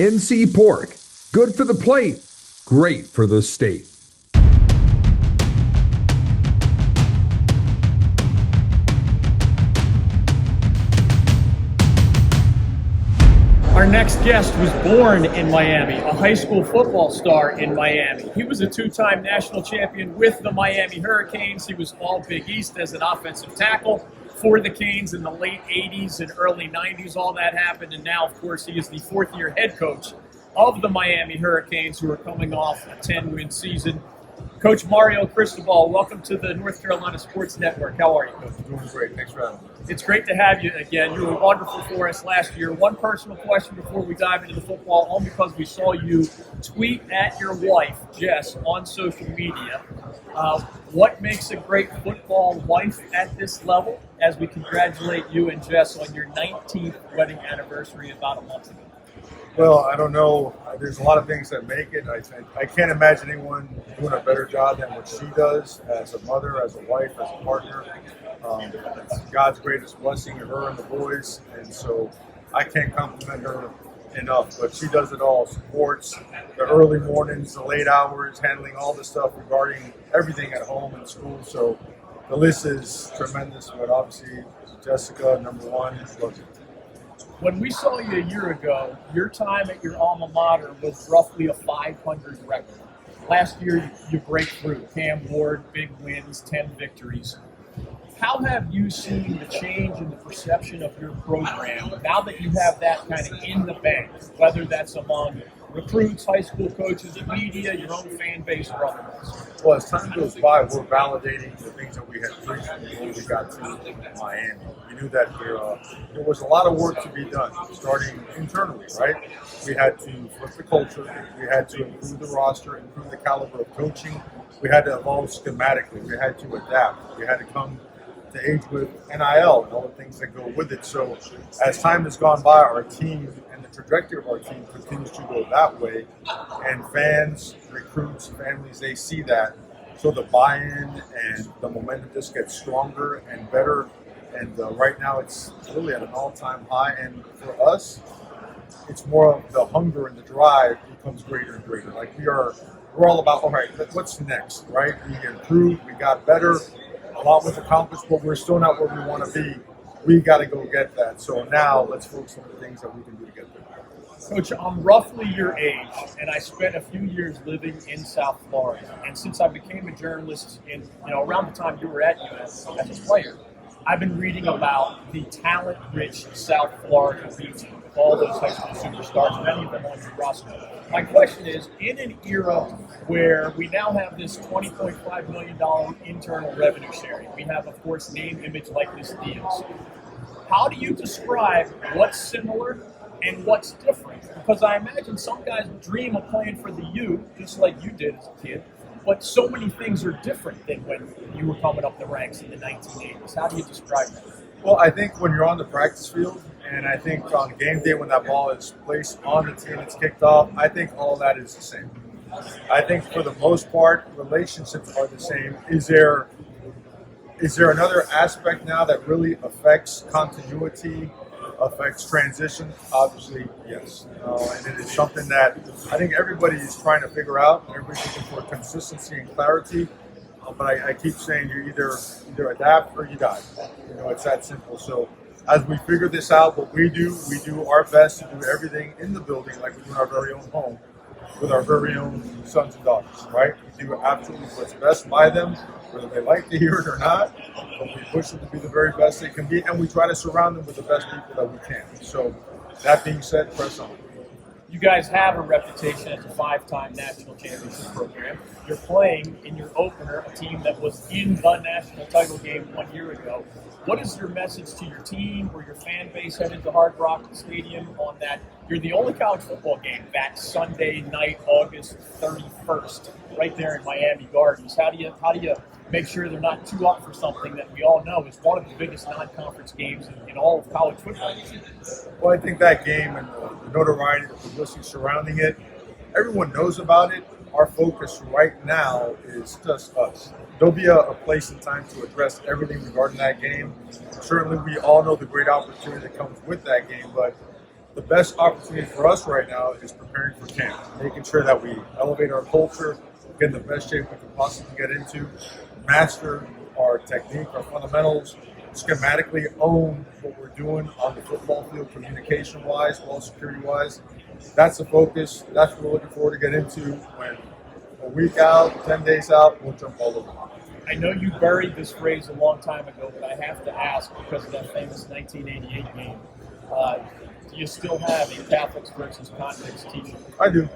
NC Pork. Good for the plate, great for the state. Our next guest was born in Miami, a high school football star in Miami. He was a two-time national champion with the Miami Hurricanes. He was all Big East as an offensive tackle for the Canes in the late 80s and early 90s. All that happened, and now, of course, he is the fourth-year head coach of the Miami Hurricanes, who are coming off a 10-win season. Coach Mario Cristobal, welcome to the North Carolina Sports Network. How are you, Coach? Doing great. Thanks for having me. It's great to have you again. You were wonderful for us last year. One personal question before we dive into the football, only because we saw you tweet at your wife, Jess, on social media. What makes a great football wife at this level, as we congratulate you and Jess on your 19th wedding anniversary about a month ago? Well, I don't know. There's a lot of things that make it. I can't imagine anyone doing a better job than what she does as a mother, as a wife, as a partner. It's God's greatest blessing, her and the boys, and so I can't compliment her enough. But she does it all. Supports the early mornings, the late hours, handling all the stuff regarding everything at home and school. So the list is tremendous. But obviously, Jessica, number one, loves it. When we saw you a year ago, your time at your alma mater was roughly a 500 record. Last year, you break through. Cam Ward, big wins, 10 victories. How have you seen the change in the perception of your program now that you have that kind of in the bank, whether that's among recruits, high school coaches, media, your own fan base, or otherwise? Well, as time goes by, we're validating the things that we had preached when we got to Miami. We knew that there was a lot of work to be done, starting internally, right? We had to flip the culture. We had to improve the roster, improve the caliber of coaching. We had to evolve schematically. We had to adapt. We had to come to age with NIL and all the things that go with it. So as time has gone by, our team and the trajectory of our team continues to go that way. And fans, recruits, families, they see that. So the buy-in and the momentum just gets stronger and better. And right now it's really at an all-time high. And for us, it's more of the hunger and the drive becomes greater and greater. Like we're all about, all right, what's next, right? We improved, we got better. A lot was accomplished, but we're still not where we want to be. We got to go get that. So now let's focus on the things that we can do to get there. Coach, I'm roughly your age, and I spent a few years living in South Florida. And since I became a journalist around the time you were at US as a player, I've been reading about the talent-rich South Florida region with all those high school superstars, many of them on your roster. My question is, in an era where we now have this $20.5 million internal revenue sharing, we have, of course, name, image, likeness deals. How do you describe what's similar and what's different? Because I imagine some guys dream of playing for the U, just like you did as a kid, but so many things are different than when you were coming up the ranks in the 1980s. How do you describe that? Well, I think when you're on the practice field, and I think on game day when that ball is placed on the tee and it's kicked off, I think all that is the same. I think for the most part, relationships are the same. Is there another aspect now that really affects continuity, affects transition? Obviously, yes. And it is something that I think everybody is trying to figure out. Everybody's looking for consistency and clarity. But I keep saying you either adapt or you die. It's that simple. So as we figure this out, what we do our best to do everything in the building like we do in our very own home with our very own sons and daughters, right? We do absolutely what's best by them, whether they like to hear it or not, but we push them to be the very best they can be, and we try to surround them with the best people that we can. So that being said, press on. You guys have a reputation as a 5-time national championship program. You're playing in your opener a team that was in the national title game 1 year ago. What is your message to your team or your fan base headed to Hard Rock Stadium on that? You're the only college football game that Sunday night, August 31st, right there in Miami Gardens. How do you make sure they're not too up for something that we all know is one of the biggest non-conference games in all of college football? Well, I think that game and the notoriety, the publicity surrounding it, everyone knows about it. Our focus right now is just us. There'll be a place and time to address everything regarding that game. Certainly, we all know the great opportunity that comes with that game, but the best opportunity for us right now is preparing for camp, making sure that we elevate our culture, get in the best shape we can possibly get into, master our technique, our fundamentals, schematically own what we're doing on the football field, communication-wise, ball security-wise. That's the focus. That's what we're looking forward to get into. When a week out, 10 days out, we'll jump all over. I know you buried this phrase a long time ago, but I have to ask because of that famous 1988 game. Do you still have a Catholics versus convicts t-shirt? I do.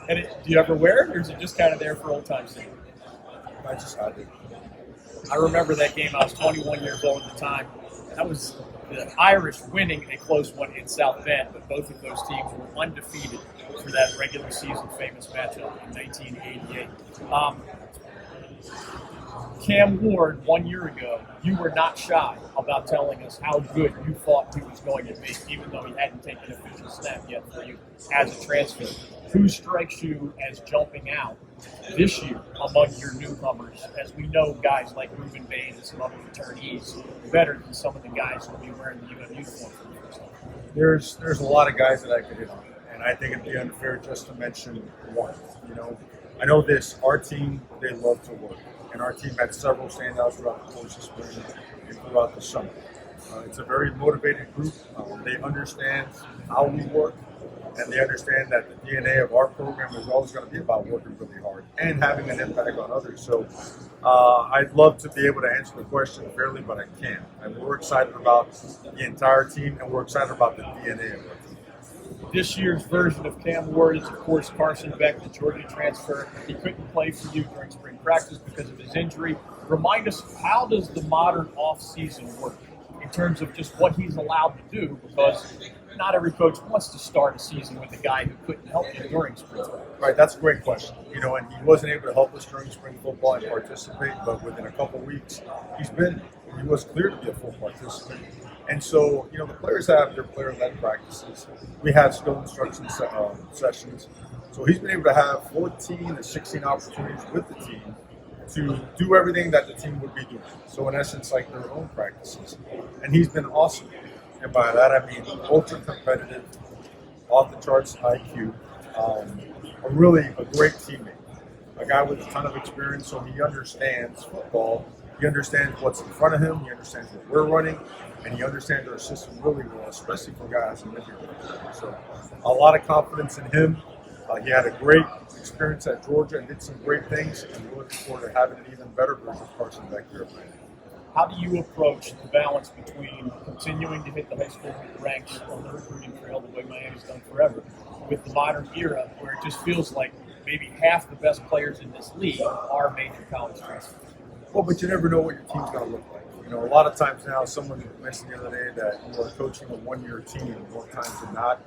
And do you ever wear it, or is it just kind of there for old time's sake? I just had to. I remember that game. I was 21 years old at the time. That was the Irish winning a close one in South Bend, but both of those teams were undefeated for that regular season famous matchup in 1988. Cam Ward, 1 year ago, you were not shy about telling us how good you thought he was going to be, even though he hadn't taken an official snap yet for you as a transfer. Who strikes you as jumping out this year among your newcomers, as we know guys like Ruben Bain and some other returnees better than some of the guys who will be wearing the UM uniform for the first time? There's a lot of guys that I could hit on, and I think it'd be unfair just to mention one. I know this, our team, they love to work, and our team had several standouts throughout the course of spring and throughout the summer. It's a very motivated group. They understand how we work, and they understand that the DNA of our program is always going to be about working really hard and having an impact on others. So I'd love to be able to answer the question fairly, but I can't. And we're excited about the entire team, and we're excited about the DNA of our team. This year's version of Cam Ward is, of course, Carson Beck, the Georgia transfer. He couldn't play for you during spring practice because of his injury. Remind us, how does the modern offseason work in terms of just what he's allowed to do? Because not every coach wants to start a season with a guy who couldn't help you during spring practice. Right, that's a great question. And he wasn't able to help us during spring football and participate, but within a couple weeks, he was cleared to be a full participant. And so, the players have their player-led practices. We have skill instruction sessions. So he's been able to have 14 to 16 opportunities with the team to do everything that the team would be doing. So in essence, like their own practices. And he's been awesome. And by that, I mean ultra competitive, off the charts IQ, a great teammate, a guy with a ton of experience, so he understands football. He understands what's in front of him. He understands what we're running, and he understands our system really well, especially for guys in midfield. So a lot of confidence in him. He had a great experience at Georgia and did some great things, and we're looking forward to having an even better version of Carson back here. How do you approach the balance between continuing to hit the high school ranks on the recruiting trail the way Miami's done forever, with the modern era where it just feels like maybe half the best players in this league are major college transfers? Well, but you never know what your team's going to look like. A lot of times now, someone mentioned the other day that you are coaching a one-year team more times than not.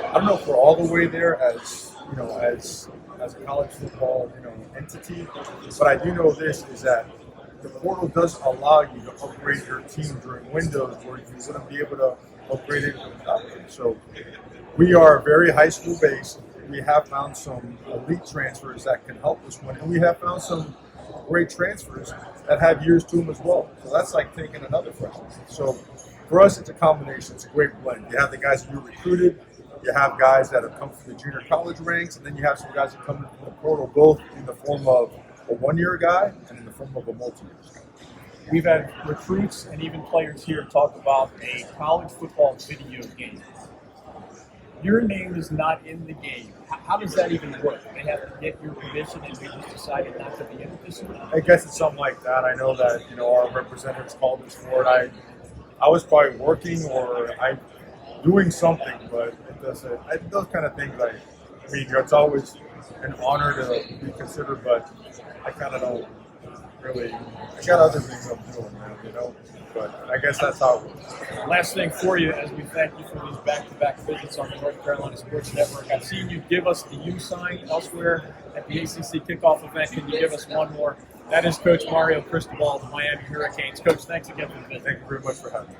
I don't know if we're all the way there as a college football, entity, but I do know this is that the portal does allow you to upgrade your team during windows where you wouldn't be able to upgrade it without them. So we are very high school based. We have found some elite transfers that can help us win, and we have found some great transfers that have years to them as well. So that's like taking another freshman. So for us, it's a combination. It's a great blend. You have the guys who you recruited, you have guys that have come from the junior college ranks, and then you have some guys that come in from the portal, both in the form of a one-year guy and in the form of a multi-year guy. We've had recruits and even players here talk about a college football video game. Your name is not in the game. How does that even work? They have to get your permission, and we just decided not to be in it this year? I guess it's something like that. I know that our representatives called us for it. I was probably working or doing something, but it doesn't. Those kind of things. It's always an honor to be considered, but I kind of don't really. I got other things I'm doing now, But I guess that's how it works. Last thing for you, as we thank you for these back-to-back visits on the North Carolina Sports Network. I've seen you give us the U sign elsewhere at the ACC kickoff event. Can you give us one more? That is Coach Mario Cristobal of the Miami Hurricanes. Coach, thanks again for the visit. Thank you very much for having me.